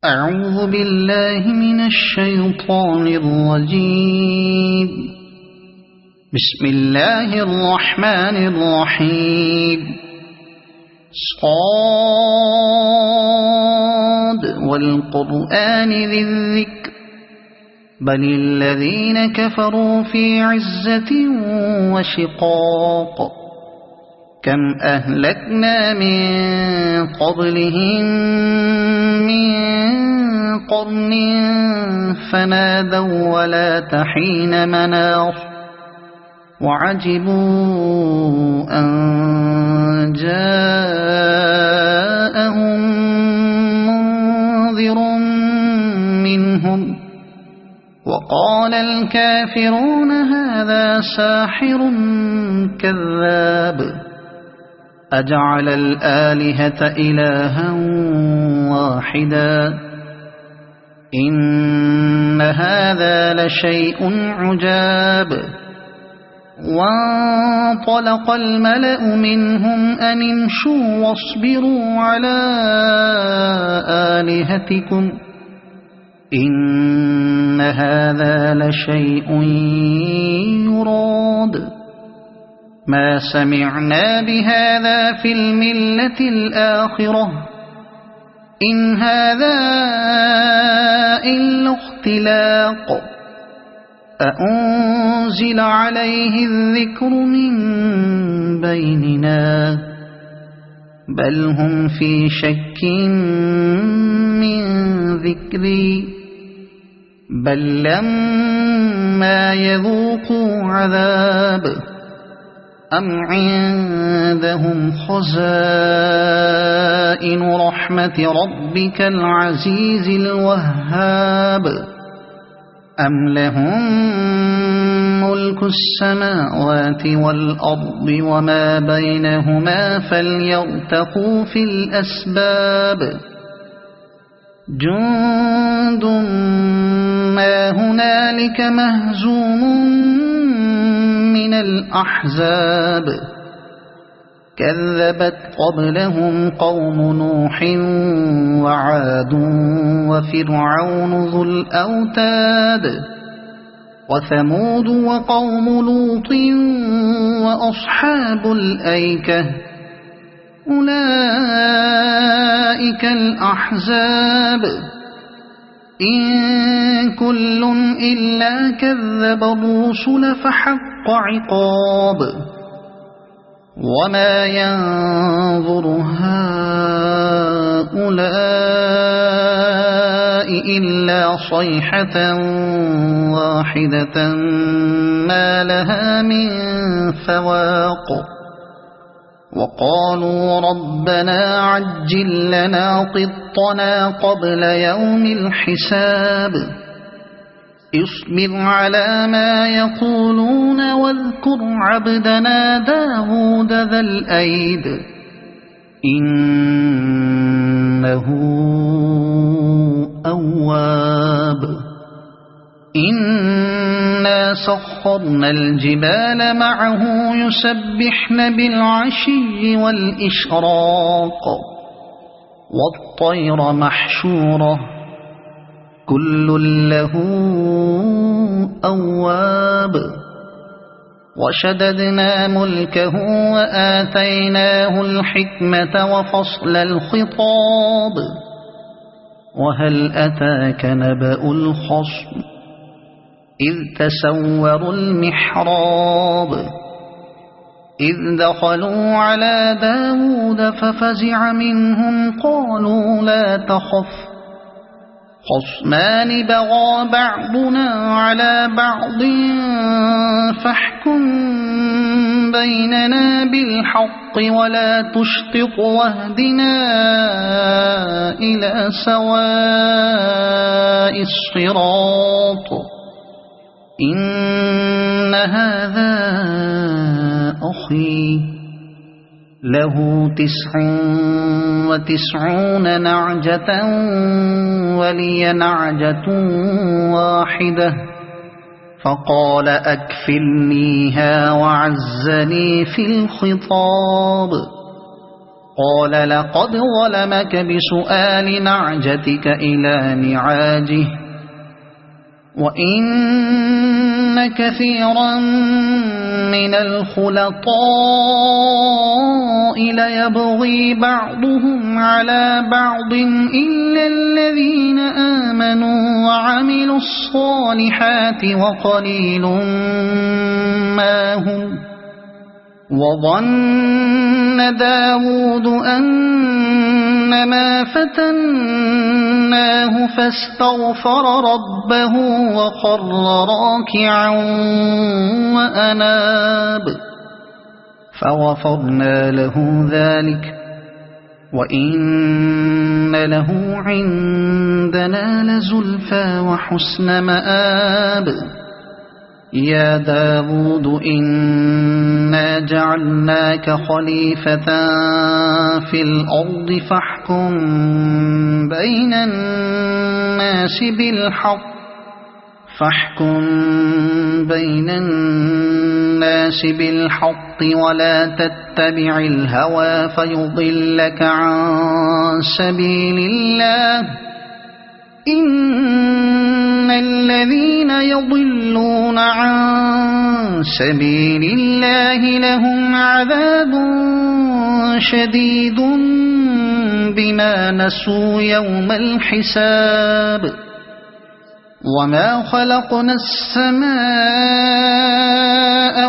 أعوذ بالله من الشيطان الرجيم. بسم الله الرحمن الرحيم. صاد والقرآن ذي الذكر بل الذين كفروا في عزة وشقاق كم أهلكنا من قبلهم من قرن فنادوا ولا تحين مناص وعجبوا أن جاءهم منذر منهم وقال الكافرون هذا ساحر كذاب أجعل الآلهة إلها واحدا إن هذا لشيء عجاب. وانطلق الملأ منهم أن امشوا واصبروا على آلهتكم إن هذا لشيء يراد ما سمعنا بهذا في الملة الآخرة إن هذا إلا اختلاق أأنزل عليه الذكر من بيننا بل هم في شك من ذكري بل لما يذوقوا عذاب أم عندهم خزائن رحمة ربك العزيز الوهاب أم لهم ملك السماوات والأرض وما بينهما فليرتقوا في الأسباب جند ما هنالك مهزوم من الأحزاب كذبت قبلهم قوم نوح وعاد وفرعون ذو الأوتاد وثمود وقوم لوط وأصحاب الأيكة أولئك الأحزاب إن كل إلا كذب الرسل فحق عقاب وما ينظر هؤلاء إلا صيحة واحدة ما لها من فواق وقالوا ربنا عجل لنا قطنا قبل يوم الحساب اصبر على ما يقولون واذكر عبدنا داود ذا الأيد إنه أواب إنا سخرنا الجبال معه يسبحن بالعشي والإشراق والطير محشورة كل له أواب وشددنا ملكه وآتيناه الحكمة وفصل الخطاب وهل أتاك نبأ الخصم إذ تسوروا المحراب إذ دخلوا على داود ففزع منهم قالوا لا تخف خصمان بغى بعضنا على بعض فاحكم بيننا بالحق ولا تشطط واهدنا إلى سواء الصراط إن هذا أخي له 99 نعجة ولي نعجة واحدة فقال أكفلنيها وعزني في الخطاب قال لقد ظلمك بسؤال نعجتك إلى نعاجه وإن كثيرا من الخلطاء ليبغي بعضهم على بعض إلا الذين آمنوا وعملوا الصالحات وقليل ما هم. وظن داود أنما فتناه فاستغفر ربه وخر راكعا وأناب فغفرنا له ذلك وإن له عندنا لزلفى وحسن مآب. يا داود إنا جعلناك خليفة في الأرض فاحكم بين الناس بالحق ولا تتبع الهوى فيضلك عن سبيل الله. إن الذين يضلون عن سبيل الله لهم عذاب شديد بما نسوا يوم الحساب. وما خلقنا السماء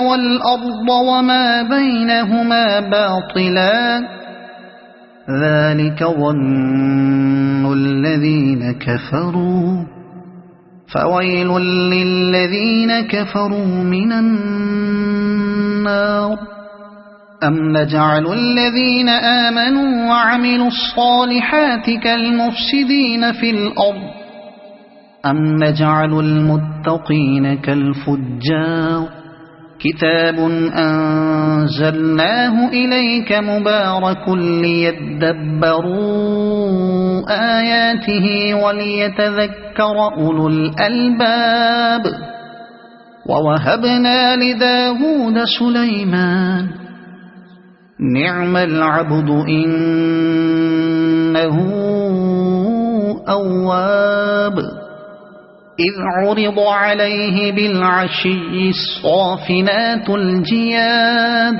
والأرض وما بينهما باطلا ذلك ظن الذين كفروا فويل للذين كفروا من النار. أم نجعل الذين آمنوا وعملوا الصالحات كالمفسدين في الأرض أم نجعل المتقين كالفجار. كتاب أنزلناه إليك مبارك ليدبروا آياته وليتذكر أولو الألباب. ووهبنا لداود سليمان نعم العبد إنه أواب. إذ عرض عليه بالعشي الصافنات الجياد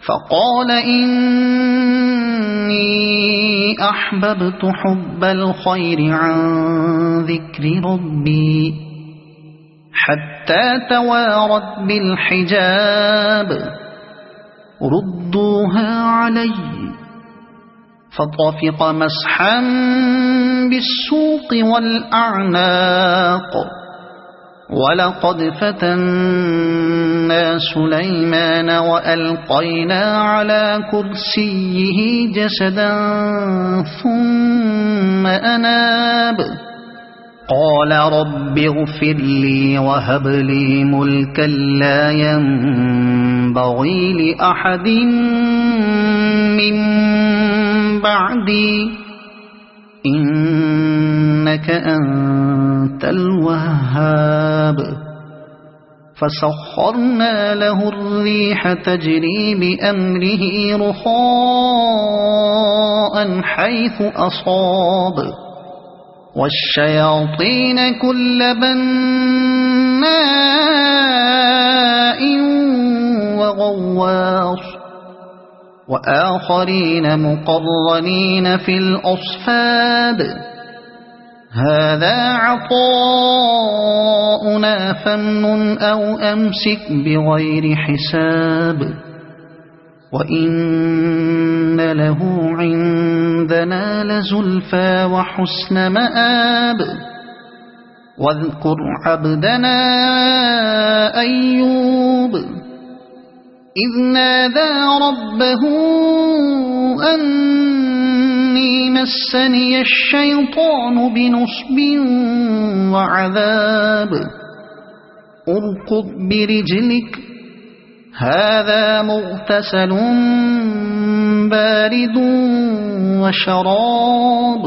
فقال إني أحببت حب الخير عن ذكر ربي حتى توارت بالحجاب. ردوها علي فطفق مسحا بالسوق والأعناق. ولقد فتنا سليمان وألقينا على كرسيه جسدا ثم أناب. قال رب اغفر لي وهب لي ملكا لا ينبغي لأحد من بعدي إنك أنت الوهاب. فسخرنا له الريح تجري بأمره رخاء حيث أصاب والشياطين كل بناء وغواص وآخرين مقرنين في الأصفاد. هذا عطاؤنا فامنن أو أمسك بغير حساب. وإن له عندنا لزلفى وحسن مآب. واذكر عبدنا أيوب إذ نادى ربه أني مسني الشيطان بنصب وعذاب. اركض برجلك هذا مغتسل بارد وشراب.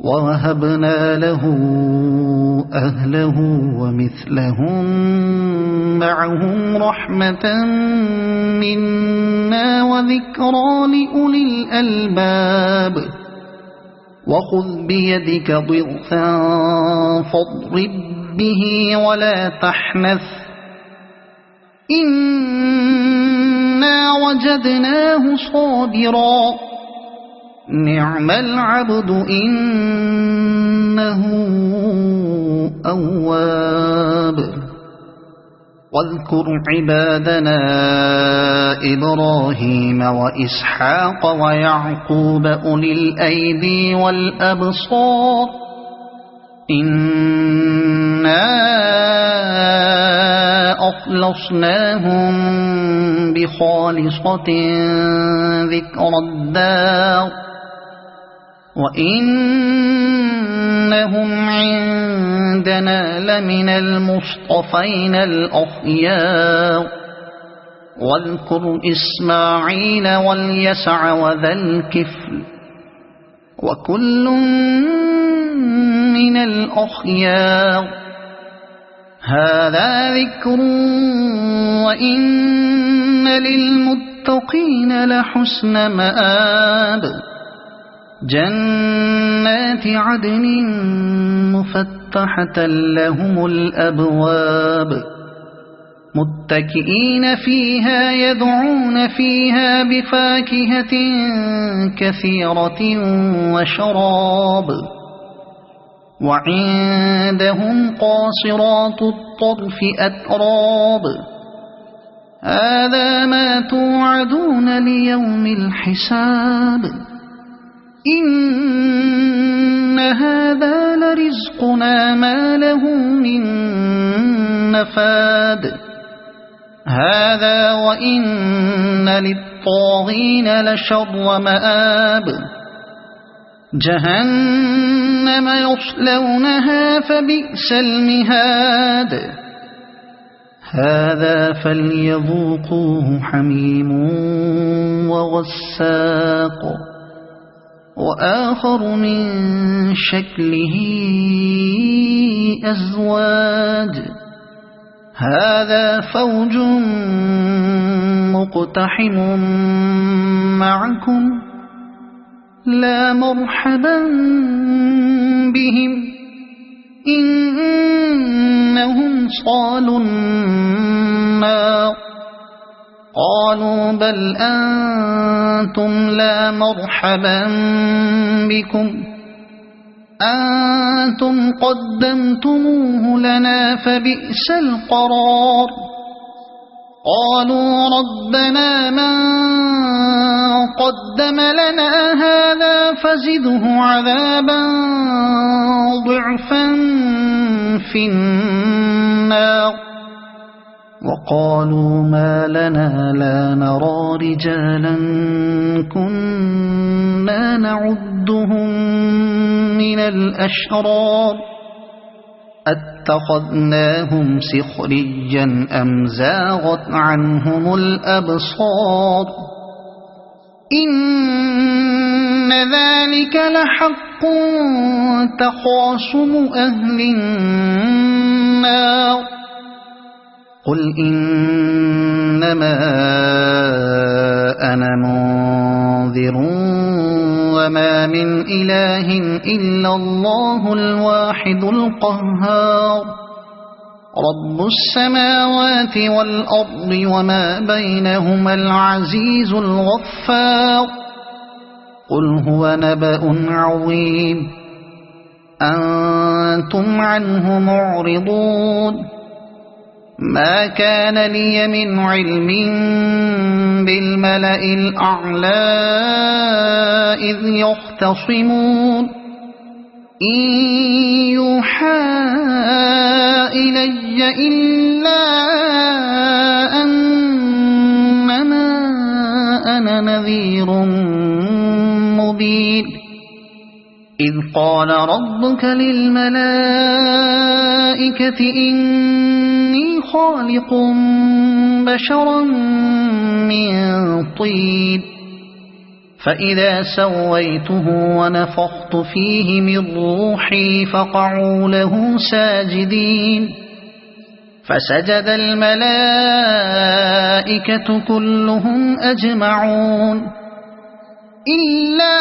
ووهبنا له أهله ومثلهم معهم رحمة منا وذكرى لأولي الألباب وخذ بيدك ضغثا فاضرب به ولا تحنث إنا وجدناه صابرا نعم العبد إنه أواب واذكر عبادنا إبراهيم وإسحاق ويعقوب أولي الأيدي والأبصار إنا أخلصناهم بخالصة ذكر الدار وإنهم عندنا لمن المصطفين الأخيار واذكر إسماعيل واليسع وذا الكفل وكل من الأخيار هذا ذكر وإن للمتقين لحسن مآب جنات عدن مفتحة لهم الأبواب متكئين فيها يدعون فيها بفاكهة كثيرة وشراب وعندهم قاصرات الطرف أتراب هذا ما توعدون ليوم الحساب إن هذا لرزقنا ما له من نفاد هذا وإن للطاغين لشر مآب جهنم يصلونها فبئس المهاد هذا فليذوقوه حميم وغساق وآخر من شكله أزواج هذا فوج مقتحم معكم لا مرحبا بهم إنهم صالوا النار قالوا بل أنتم لا مرحبا بكم أنتم قدمتموه لنا فبئس القرار قالوا ربنا من قدم لنا هذا فزده عذابا ضعفا في النار وقالوا ما لنا لا نرى رجالا كنا نعدهم من الأشرار اتخذناهم سخريا أم زاغت عنهم الأبصار إن ذلك لحق تخاصم أهل النار قل إنما أنا منذر وما من إله إلا الله الواحد القهار رب السماوات والأرض وما بينهما العزيز الغفار قل هو نبأ عظيم أنتم عنه معرضون ما كان لي من علم بالملأ الأعلى إذ يختصمون إن يوحى إلي إلا أنما أنا نذير مبين إذ قال ربك للملائكة إني خالق بشرا من طين فإذا سويته ونفخت فيه من روحي فقعوا له ساجدين فسجد الملائكة كلهم أجمعون إلا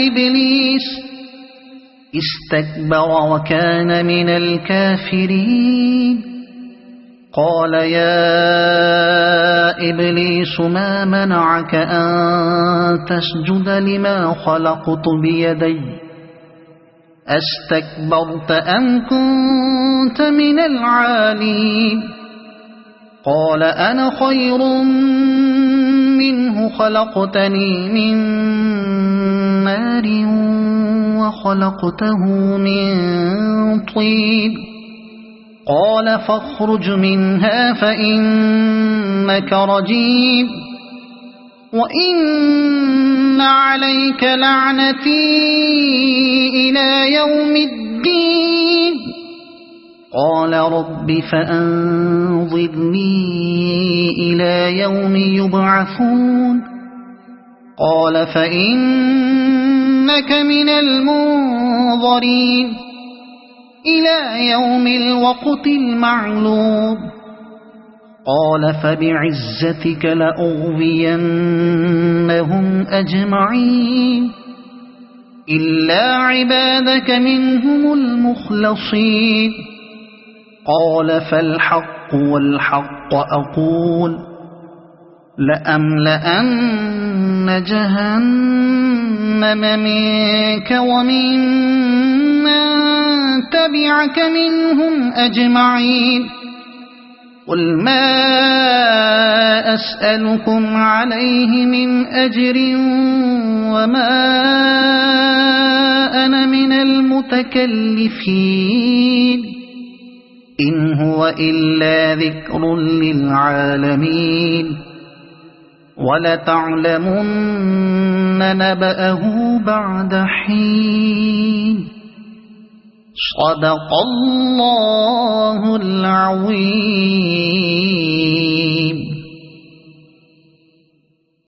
إبليس استكبر وكان من الكافرين قال يا إبليس ما منعك أن تسجد لما خلقت بيدي أستكبرت أم كنت من العالين قال أنا خير منه خلقتني من نار وخلقته من طين قال فاخرج منها فإنك رجيم وإن عليك لعنتي إلى يوم الدين قال رب فأنظرني إلى يوم يبعثون قال فإنك من المنظرين إلى يوم الوقت المعلوم قال فبعزتك لأغوينهم أجمعين إلا عبادك منهم المخلصين قال فالحق والحق أقول لأملأن جهنم منك ومن تبعك منهم أجمعين قل ما أسألكم عليه من أجر وما أنا من المتكلفين إن هو إلا ذكر للعالمين ولتعلمن نبأه بعد حين صدق الله العظيم.